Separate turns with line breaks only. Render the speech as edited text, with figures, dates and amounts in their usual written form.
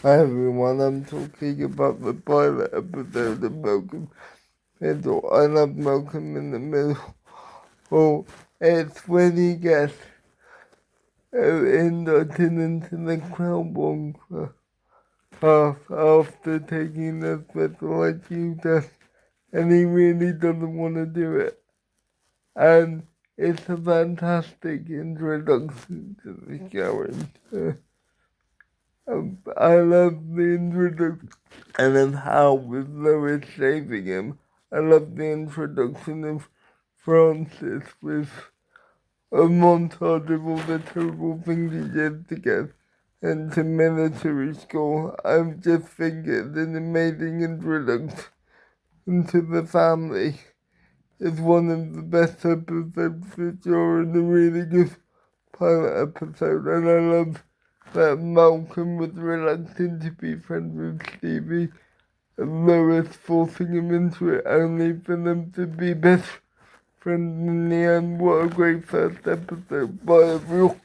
Hi everyone, I'm talking about the pilot episode of Malcolm Middle. I love Malcolm in the Middle. Oh, it's when he gets inducted into the Crown path after taking the special IQ test, and he really doesn't want to do it. And it's a fantastic introduction to the character. I love the introduction and of how with Lois saving him. I love the introduction of Francis with a montage of all the terrible things he did to get into military school. I just think it's an amazing introduction to the family. It's one of the best episodes for sure and a really good pilot episode, and I love that Malcolm was reluctant to be friends with Stevie and Lois forcing him into it only for them to be best friends in the end. What a great first episode by everyone.